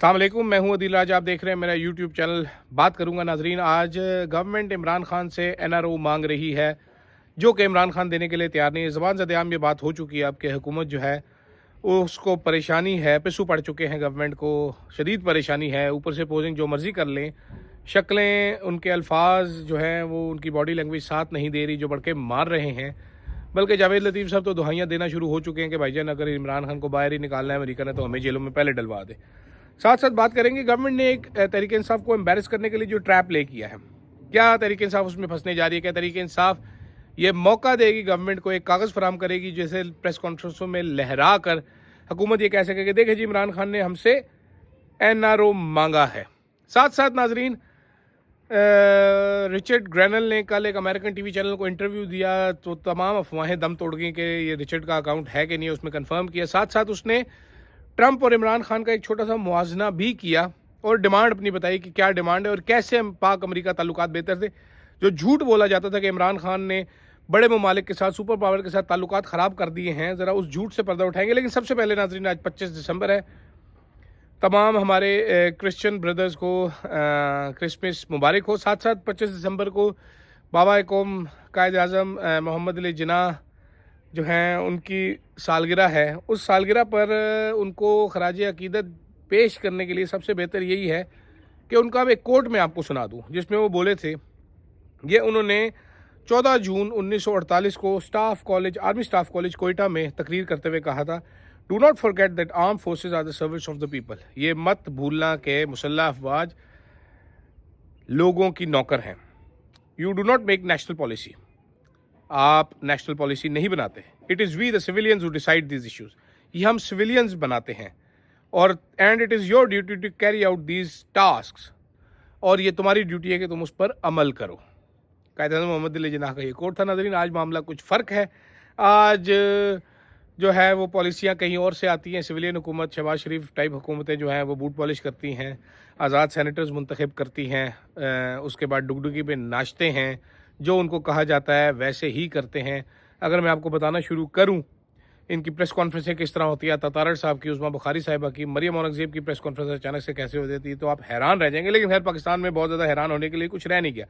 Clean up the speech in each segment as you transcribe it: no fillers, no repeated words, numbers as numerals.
अस्सलाम वालेकुम, मैं हूं अदील राज। आप देख रहे हैं मेरा यूट्यूब चैनल। बात करूंगा नाजरीन, आज गवर्नमेंट इमरान खान से एनआरओ मांग रही है जो कि इमरान खान देने के लिए तैयार नहीं है। ज़बान ज़द-ए-आम ये बात हो चुकी है अब कि हुकूमत जो है उसको परेशानी है, पिस्सू पड़ चुके हैं, गवर्नमेंट को शदीद परेशानी है। ऊपर से पोजिंग जो मर्ज़ी कर लें, शक्लें, उनके अल्फाज जो हैं वो उनकी बॉडी लैंग्वेज साथ नहीं दे रही, जो बढ़ के मार रहे हैं। बल्कि जावेद लतीफ़ साहब तो दुहाइयाँ देना शुरू हो चुके हैं कि भाईजान अगर इमरान खान को बाहर ही निकालना है अमेरिका ने तो हमें जेलों में पहले डलवा दे। साथ साथ बात करेंगे गवर्नमेंट ने एक तहरीक इंसाफ को एम्बेरस करने के लिए जो ट्रैप प्ले किया है, क्या तहरीक इंसाफ उसमें फंसने जा रही है? क्या तहरीक इंसाफ ये मौका देगी गवर्नमेंट को, एक कागज़ फराम करेगी जैसे प्रेस कॉन्फ्रेंसों में लहरा कर हुकूमत ये कह सके कि देखें जी इमरान खान ने हमसे एनआरओ मांगा है। साथ साथ नाजरीन, रिचर्ड ग्रैनल ने कल एक अमेरिकन टीवी चैनल को इंटरव्यू दिया तो तमाम अफवाहें दम तोड़ गई कि ये रिचर्ड का अकाउंट है कि नहीं, उसमें कंफर्म किया। साथ साथ उसने ट्रंप और इमरान खान का एक छोटा सा मुआवजना भी किया और डिमांड अपनी बताई कि क्या डिमांड है और कैसे पाक अमेरिका ताल्लुकात बेहतर थे। जो झूठ बोला जाता था कि इमरान खान ने बड़े ममालिक के साथ, सुपर पावर के साथ ताल्लुकात ख़राब कर दिए हैं, ज़रा उस झूठ से पर्दा उठाएंगे। लेकिन सबसे पहले नाज़रीन, आज 25 दिसंबर है, तमाम हमारे क्रिश्चियन ब्रदर्स को क्रिसमस मुबारक हो। साथ साथ 25 दिसंबर को बाबा कौम कायद आज़म मोहम्मद अली जिन्नाह जो हैं उनकी सालगिरह है। उस सालगिरह पर उनको खराज अकीदत पेश करने के लिए सबसे बेहतर यही है कि उनका एक कोट मैं आपको सुना दूं जिसमें वो बोले थे। ये उन्होंने 14 जून 1948 को आर्मी स्टाफ कॉलेज कोयटा में तकरीर करते हुए कहा था, do not forget that arm forces are the service of the people. ये मत भूलना कि मुसल्लह अफवाज लोगों की नौकर हैं। You do not make national policy, आप नेशनल पॉलिसी नहीं बनाते। It is we the civilians who decide these issues, ये हम सिविलियंस बनाते हैं। और and it is your duty to carry out these tasks, और ये तुम्हारी ड्यूटी है कि तुम उस पर अमल करो। कायद मोहम्मद अली जिन्नाह का ये कोट था। नाज़रीन, आज मामला कुछ फ़र्क है। आज जो है वो पॉलिसियाँ कहीं और से आती हैं। सिविलियन हुकूमत, शहबाज शरीफ टाइप हुकूमतें जो हैं वो बूट पॉलिश करती हैं, आज़ाद सेनेटर्स मुंतखब करती हैं, उसके बाद डुगडुगी पे नाचते हैं, जो उनको कहा जाता है वैसे ही करते हैं। अगर मैं आपको बताना शुरू करूं इनकी प्रेस कॉन्फ्रेंसें किस तरह होती है, तातारड़ साहब की, उस्मा बुखारी साहिबा की, मरियम औरंगज़ेब की प्रेस कॉन्फ्रेंस अचानक से कैसे हो जाती है, तो आप हैरान रह जाएंगे। लेकिन खैर, पाकिस्तान में बहुत ज़्यादा हैरान होने के लिए कुछ रह नहीं गया।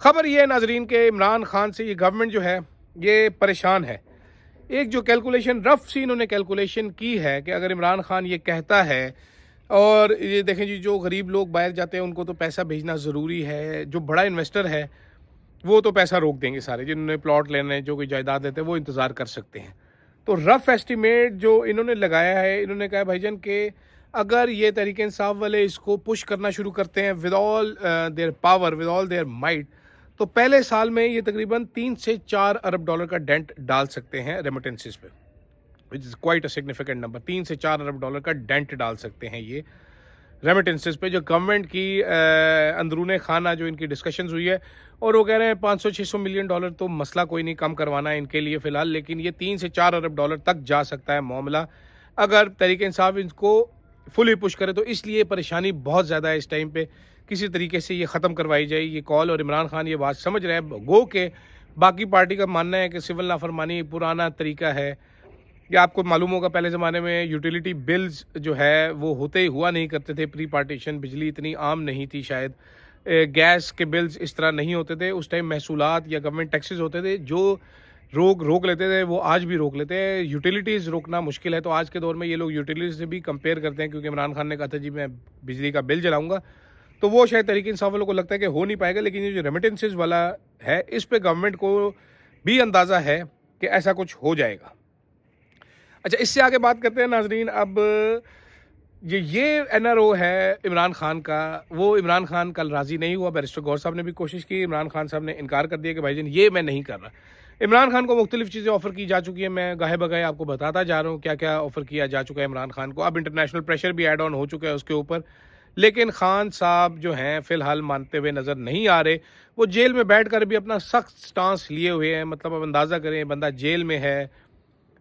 खबर ये है नाजरीन के इमरान खान से ये गवर्नमेंट जो है ये परेशान है। एक जो कैलकुलेशन रफ सी इन्होंने कैलकुलेशन की है कि अगर इमरान खान ये कहता है, और ये देखें जी, जो गरीब लोग बाहर जाते हैं उनको तो पैसा भेजना ज़रूरी है, जो बड़ा इन्वेस्टर है वो तो पैसा रोक देंगे सारे, जिन्होंने प्लॉट लेने, जो कोई जायदाद लेते हैं वो इंतज़ार कर सकते हैं। तो रफ एस्टिमेट जो इन्होंने लगाया है, इन्होंने कहा भाईजान कि अगर ये तहरीक इंसाफ वाले इसको पुश करना शुरू करते हैं with all their power, with all their might, तो पहले साल में ये तकरीबन 3 से 4 अरब डॉलर का डेंट डाल सकते हैं रेमिटेंसेस पे, which is quite a significant number. 3 से 4 अरब डॉलर का डेंट डाल सकते हैं ये रेमिटेंसेस पे, जो गवर्नमेंट की अंदरूने खाना जो इनकी डिस्कशंस हुई है। और वो कह रहे हैं 500-600 मिलियन डॉलर तो मसला कोई नहीं, कम करवाना है इनके लिए फ़िलहाल, लेकिन ये 3 से 4 अरब डॉलर तक जा सकता है मामला अगर तहरीक इंसाफ इनको फुली पुश करे। तो इसलिए परेशानी बहुत ज़्यादा है इस टाइम पे, किसी तरीके से ये ख़त्म करवाई जाए ये कॉल। और इमरान खान ये बात समझ रहे हैं, गो के बाकी पार्टी का मानना है कि सिविल नाफरमानी पुराना तरीका है। या आपको मालूम होगा पहले ज़माने में यूटिलिटी बिल्स जो है वो होते हुआ नहीं करते थे, प्री पार्टीशन बिजली इतनी आम नहीं थी, शायद गैस के बिल्स इस तरह नहीं होते थे। उस टाइम महसूलात या गवर्नमेंट टैक्सेस होते थे जो रोक लेते थे, वो आज भी रोक लेते हैं। यूटिलिटीज़ रोकना मुश्किल है, तो आज के दौर में ये लोग यूटिलिटीज़ से भी कंपेयर करते हैं, क्योंकि इमरान खान ने कहा था जी मैं बिजली का बिल जलाऊंगा, तो वो शायद तहरीक इंसाफ वालों को लगता है कि हो नहीं पाएगा। लेकिन ये जो रेमिटेंसेस वाला है, इस पर गवर्नमेंट को भी अंदाज़ा है कि ऐसा कुछ हो जाएगा। अच्छा, इससे आगे बात करते हैं नाजरीन। अब ये एनआरओ है इमरान खान का, वो इमरान खान कल राज़ी नहीं हुआ। बैरिस्टर गौर साहब ने भी कोशिश की, इमरान खान साहब ने इनकार कर दिया कि भाईजान ये मैं नहीं कर रहा। इमरान खान को मुख्तलिफ चीज़ें ऑफ़र की जा चुकी हैं, मैं गाहे बगाहे आपको बताता जा रहा हूँ क्या क्या ऑफ़र किया जा चुका है इमरान खान को। अब इंटरनेशनल प्रेशर भी ऐड ऑन हो चुका है उसके ऊपर, लेकिन खान साहब जो हैं फ़िलहाल मानते हुए नज़र नहीं आ रहे। वो जेल में बैठ कर भी अपना सख्त स्टांस लिए हुए हैं। मतलब अब अंदाज़ा करें, बंदा जेल में है,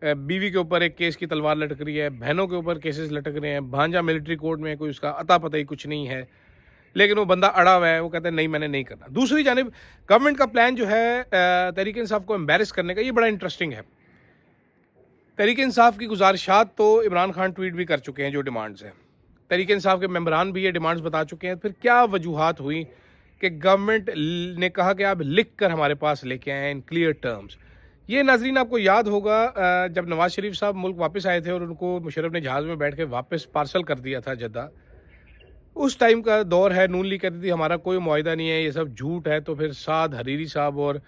बीवी के ऊपर एक केस की तलवार लटक रही है, बहनों के ऊपर केसेस लटक रहे हैं, भांजा मिलिट्री कोर्ट में, कोई उसका अता पता ही कुछ नहीं है, लेकिन वो बंदा अड़ा हुआ है, वो कहता है नहीं मैंने नहीं करना। दूसरी जानिब गवर्नमेंट का प्लान जो है तहरीक इंसाफ को एम्बेरस करने का, ये बड़ा इंटरेस्टिंग है। तहरीक इंसाफ की गुजारिशात तो इमरान खान ट्वीट भी कर चुके हैं जो डिमांड्स हैं। तहरीक इंसाफ के मेंबरान भी ये डिमांड्स बता चुके हैं। फिर क्या वजूहात हुई कि गवर्नमेंट ने कहा कि आप लिख कर हमारे पास लेके आए इन क्लियर टर्म्स। ये नाजरीन आपको याद होगा जब नवाज शरीफ साहब मुल्क वापस आए थे और उनको मुशर्रफ ने जहाज़ में बैठ के वापस पार्सल कर दिया था जद्दा, उस टाइम का दौर है। नून लीग कहती थी हमारा कोई मुआहिदा नहीं है, ये सब झूठ है। तो फिर साद हरीरी साहब और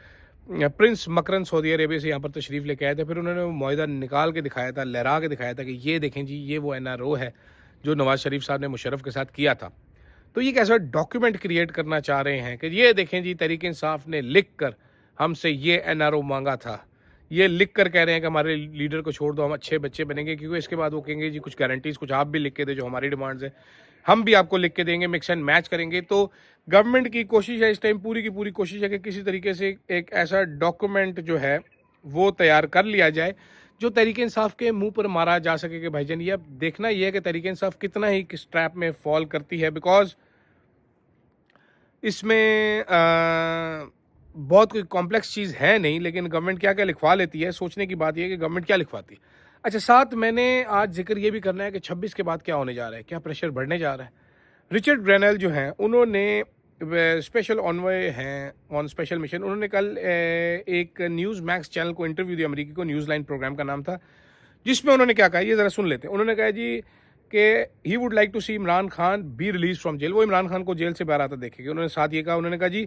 प्रिंस मकरन सऊदी अरेबिया से यहाँ पर तशरीफ़ लेके आए थे। फिर उन्होंने वो मुआहिदा निकाल के दिखाया था, लहरा के दिखाया था कि ये देखें जी, ये वो NRO है जो नवाज शरीफ साहब ने मुशर्रफ के साथ किया था। तो ये कैसा डॉक्यूमेंट क्रिएट करना चाह रहे हैं कि ये देखें जी, तहरीक इंसाफ ने लिख कर हमसे ये NRO मांगा था, ये लिख कर कह रहे हैं कि हमारे लीडर को छोड़ दो, हम अच्छे बच्चे बनेंगे। क्योंकि इसके बाद वो कहेंगे जी कुछ गारंटीज कुछ आप भी लिख के दे, जो हमारी डिमांड्स है हम भी आपको लिख के देंगे, मिक्स एंड मैच करेंगे। तो गवर्नमेंट की कोशिश है इस टाइम, पूरी की पूरी कोशिश है कि किसी तरीके से एक ऐसा डॉक्यूमेंट जो है वो तैयार कर लिया जाए जो तहरीक इंसाफ के मुंह पर मारा जा सके कि भाईजान ये अब देखना ये है कि तहरीक इंसाफ कितना ही किस ट्रैप में फॉल करती है। बिकॉज इसमें बहुत कोई कॉम्प्लेक्स चीज़ है नहीं, लेकिन गवर्नमेंट क्या क्या लिखवा लेती है। सोचने की बात यह है कि गवर्नमेंट क्या लिखवाती है। अच्छा, साथ मैंने आज जिक्र ये भी करना है कि 26 के बाद क्या होने जा रहा है, क्या प्रेशर बढ़ने जा रहा है। रिचर्ड ग्रेनेल जो हैं, उन्होंने स्पेशल ऑनवे हैं ऑन स्पेशल मिशन, उन्होंने कल एक न्यूज़ मैक्स चैनल को इंटरव्यू दिया, अमेरिकी को, न्यूज़ लाइन प्रोग्राम का नाम था, जिसमें उन्होंने क्या कहा ये ज़रा सुन लेते हैं। उन्होंने कहा जी कि he would like to see Imran Khan be release from jail, वो इमरान खान को जेल से बाहर आता देखेंगे। उन्होंने साथ ये कहा, उन्होंने कहा जी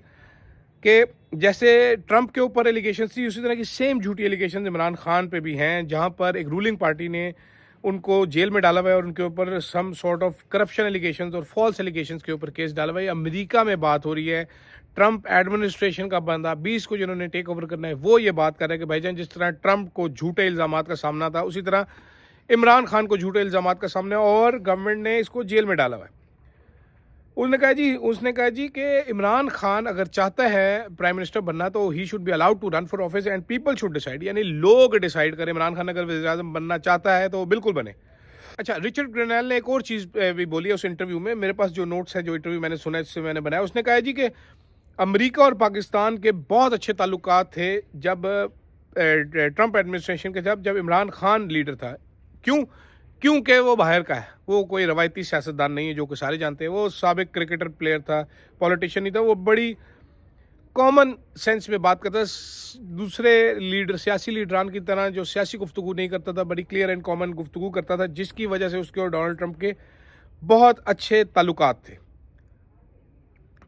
कि जैसे ट्रंप के ऊपर एलिगेशन थी, उसी तरह की सेम झूठी एलिगेशन इमरान खान पे भी हैं, जहां पर एक रूलिंग पार्टी ने उनको जेल में डाला हुआ है और उनके ऊपर some sort of corruption allegations और फॉल्स एलिगेशंस के ऊपर केस डाला हुआ है। अमेरिका में बात हो रही है, ट्रंप एडमिनिस्ट्रेशन का बंदा 20 को जिन्होंने टेक ओवर करना है वो ये बात कर रहे हैं कि भाईजान जिस तरह ट्रंप को झूठे इल्ज़ामात का सामना था, उसी तरह इमरान खान को झूठे इल्ज़ामात का सामना, और गवर्नमेंट ने इसको जेल में डाला हुआ है। उसने कहा जी कि इमरान खान अगर चाहता है प्राइम मिनिस्टर बनना तो he should be allowed to run for office and people should decide, यानी लोग डिसाइड करें। इमरान खान अगर वज़ीर-ए-आज़म बनना चाहता है तो बिल्कुल बने। अच्छा, रिचर्ड ग्रेनेल ने एक और चीज़ भी बोली है उस इंटरव्यू में, मेरे पास जो नोट्स है, जो इंटरव्यू मैंने सुना, इससे मैंने बनाया। उसने कहा जी कि अमेरिका और पाकिस्तान के बहुत अच्छे ताल्लुकात थे जब ट्रंप एडमिनिस्ट्रेशन के साथ, जब इमरान खान लीडर था। क्योंकि वो बाहर का है, वो कोई रवायती सियासतदान नहीं है, जो कि सारे जानते हैं। वो साबिक क्रिकेटर प्लेयर था, पॉलिटिशियन नहीं था, वो बड़ी कॉमन सेंस में बात करता था, दूसरे लीडर सियासी लीडरान की तरह जो सियासी गुफ्तगू नहीं करता था, बड़ी क्लियर एंड कॉमन गुफ्तगू करता था, जिसकी वजह से उसके और डोनाल्ड ट्रंप के बहुत अच्छे ताल्लुकात थे।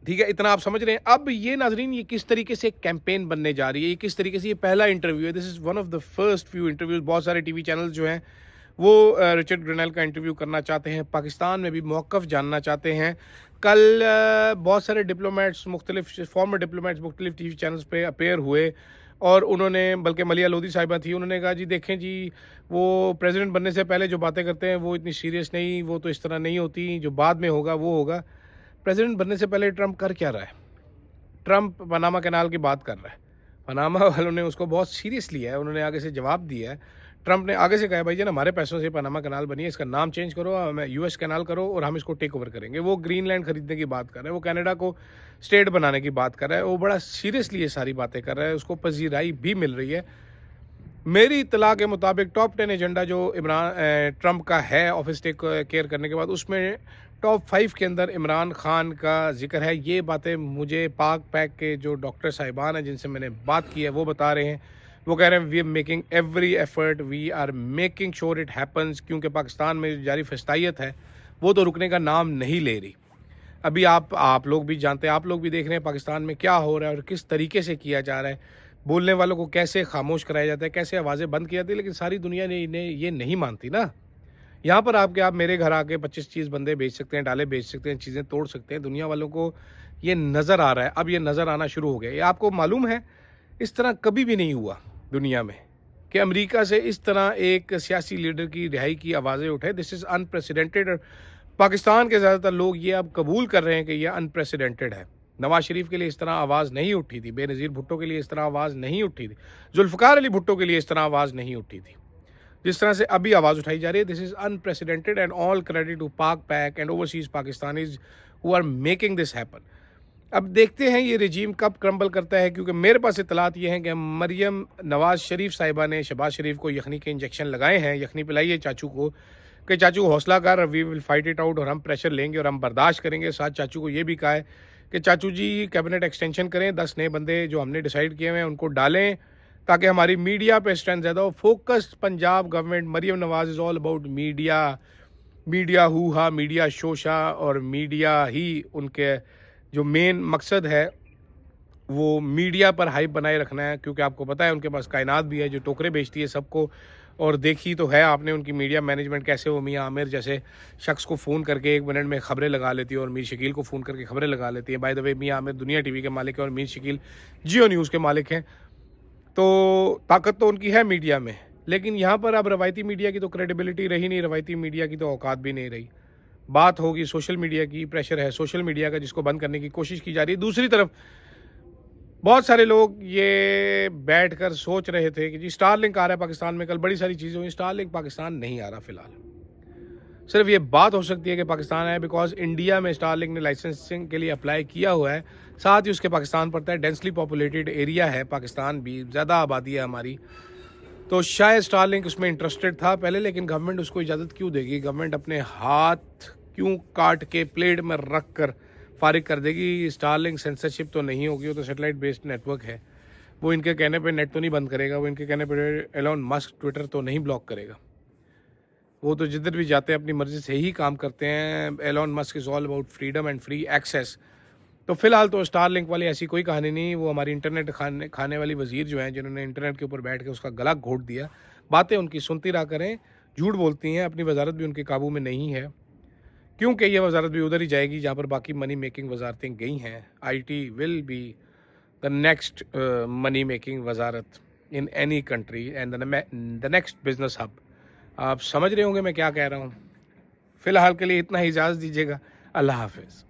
ठीक है, इतना आप समझ रहे हैं। अब ये नाजरीन, ये किस तरीके से कैंपेन बनने जा रही है, ये किस तरीके से, ये पहला इंटरव्यू है, this is one of the first few interviews. बहुत सारे टीवी चैनल जो हैं वो रिचर्ड ग्रेनेल का इंटरव्यू करना चाहते हैं, पाकिस्तान में भी मौक़िफ़ जानना चाहते हैं। कल बहुत सारे डिप्लोमेट्स, मुख्तलिफ फॉर्मर डिप्लोमेट्स मुख्तलिफ टीवी चैनल्स पे अपेयर हुए, और उन्होंने, बल्कि मलिया लोधी साहिबा थी, उन्होंने कहा जी देखें जी, वो प्रेसिडेंट बनने से पहले जो बातें करते हैं वो इतनी सीरियस नहीं, वो तो इस तरह नहीं होती, जो बाद में होगा वो होगा। प्रेसिडेंट बनने से पहले ट्रंप कर क्या रहा है? ट्रंप पनामा कैनाल की बात कर रहा है। पनामा वालों ने उसको बहुत सीरियस लिया है, उन्होंने आगे से जवाब दिया है। ट्रंप ने आगे से कहा भाई जान, हमारे पैसों से पनामा कैनाल बनी है, इसका नाम चेंज करो, हमें US कैनाल करो और हम इसको टेक ओवर करेंगे। वो ग्रीनलैंड खरीदने की बात कर रहा है, वो कनाडा को स्टेट बनाने की बात कर रहा है, वो बड़ा सीरियसली ये सारी बातें कर रहा है, उसको पजीराई भी मिल रही है। मेरी इत्तला के मुताबिक टॉप 10 एजेंडा जो ट्रंप का है ऑफिस टेक केयर करने के बाद, उसमें टॉप 5 के अंदर इमरान खान का जिक्र है। ये बातें मुझे पाक पैक के जो डॉक्टर साहिबान हैं जिनसे मैंने बात की है वो बता रहे हैं। वो कह रहे हैं we are making every effort, we are making sure it happens, क्योंकि पाकिस्तान में जारी फस्तायत है वो तो रुकने का नाम नहीं ले रही। अभी आप लोग भी जानते हैं, आप लोग भी देख रहे हैं पाकिस्तान में क्या हो रहा है और किस तरीके से किया जा रहा है, बोलने वालों को कैसे खामोश कराया जाता है, कैसे आवाज़ें बंद की जाती है। लेकिन सारी दुनिया ने ये नहीं मानती ना। यहाँ पर आप मेरे घर आके 25-30 बंदे बेच सकते हैं, डाले बेच सकते हैं, चीज़ें तोड़ सकते हैं। दुनिया वालों को ये नज़र आ रहा है, अब ये नज़र आना शुरू हो गया। ये आपको मालूम है, इस तरह कभी भी नहीं हुआ दुनिया में कि अमेरिका से इस तरह एक सियासी लीडर की रिहाई की आवाज़ें उठे। This is unprecedented. और पाकिस्तान के ज़्यादातर लोग ये अब कबूल कर रहे हैं कि यह अनप्रेसिडेंटेड है। नवाज शरीफ के लिए इस तरह आवाज़ नहीं उठी थी, बेनज़ीर भुट्टो के लिए इस तरह आवाज़ नहीं उठी थी, जुल्फ़िकार अली भुट्टो के लिए इस तरह आवाज़ नहीं उठी थी जिस तरह से अभी आवाज़ उठाई जा रही है। This is unprecedented and all credit to Pak PAC and overseas Pakistanis who are making this happen. अब देखते हैं ये रजीम कब क्रम्बल करता है, क्योंकि मेरे पास इतलात ये हैं कि मरियम नवाज शरीफ साहिबा ने शहबाज शरीफ को यखनी के इंजेक्शन लगाए हैं, यखनी पिलाई है चाचू को, کہ چاچو کو حوصلہ کر, وی ول فائٹ اٹ آؤٹ, اور ہم پریشر لیں گے اور ہم برداشت کریں گے. ساتھ چاچو کو یہ بھی کہا ہے کہ چاچو جی کیبنٹ ایکسٹینشن کریں, 10 نئے بندے جو ہم نے ڈیسائیڈ کیے ہوئے ہیں ان کو ڈالیں تاکہ ہماری میڈیا پہ اسٹرینتھ زیادہ ہو. Focused Punjab government, Maryam Nawaz is all about media, media ہوا, میڈیا شوشا, اور میڈیا ہی ان کے جو مین مقصد ہے وہ میڈیا پر ہائپ بنائے رکھنا ہے, کیونکہ آپ کو پتہ ہے ان کے پاس کائنات بھی ہے جو ٹوکرے بیچتی ہے سب کو. اور دیکھی تو ہے آپ نے ان کی میڈیا مینجمنٹ کیسے وہ میاں عامر جیسے شخص کو فون کر کے 1 منٹ میں خبریں لگا لیتی ہے, اور میر شکیل کو فون کر کے خبریں لگا لیتی ہے. بائی دا وے میاں عامر دنیا ٹی وی کے مالک ہیں اور میر شکیل جیو نیوز کے مالک ہیں, تو طاقت تو ان کی ہے میڈیا میں. لیکن یہاں پر اب روایتی میڈیا کی تو کریڈیبلٹی رہی نہیں, روایتی میڈیا کی تو اوقات بھی نہیں رہی. بات ہوگی سوشل میڈیا کی, پریشر ہے سوشل میڈیا کا جس کو بند کرنے کی کوشش کی جا رہی ہے. دوسری طرف بہت سارے لوگ یہ بیٹھ کر سوچ رہے تھے کہ جی اسٹار لنک آ رہا ہے پاکستان میں, کل بڑی ساری چیزیں ہوئی, اسٹار لنک پاکستان نہیں آ رہا فی الحال. صرف یہ بات ہو سکتی ہے کہ پاکستان آئے بیکاز انڈیا میں اسٹار لنک نے لائسنسنگ کے لیے اپلائی کیا ہوا ہے, ساتھ ہی اس کے پاکستان پڑتا ہے, ڈینسلی پاپولیٹڈ ایریا ہے پاکستان بھی, زیادہ آبادی ہے ہماری, تو شاید اسٹار لنک اس میں انٹرسٹڈ تھا پہلے. لیکن گورنمنٹ اس کو اجازت کیوں دے گی؟ گورنمنٹ اپنے ہاتھ کیوں کاٹ کے پلیٹ میں رکھ کر فارغ کر دے گی؟ اسٹار لنک سینسرشپ تو نہیں ہوگی, وہ تو سیٹلائٹ بیسڈ نیٹ ورک ہے, وہ ان کے کہنے پہ نیٹ تو نہیں بند کرے گا, وہ ان کے کہنے پہ ایلون مسک ٹویٹر تو نہیں بلاک کرے گا. وہ تو جدھر بھی جاتے ہیں اپنی مرضی سے ہی کام کرتے ہیں. Elon Musk is all about freedom and free access. تو فی الحال تو اسٹار لنک والی ایسی کوئی کہانی نہیں. وہ ہماری انٹرنیٹ کھانے والی وزیر جو ہیں جنہوں نے انٹرنیٹ کے اوپر بیٹھ کے اس کا گلا گھونٹ دیا, باتیں ان کی سنتی رہا کریں, جھوٹ بولتی ہیں, اپنی وزارت بھی ان کے قابو میں نہیں ہے, کیونکہ یہ وزارت بھی ادھر ہی جائے گی جہاں پر باقی منی میکنگ وزارتیں گئی ہیں. I T will be the next money making وزارت in any country and the next business hub. آپ سمجھ رہے ہوں گے میں کیا کہہ رہا ہوں. فی الحال کے لیے اتنا ہی اجازت دیجیے گا. اللہ حافظ.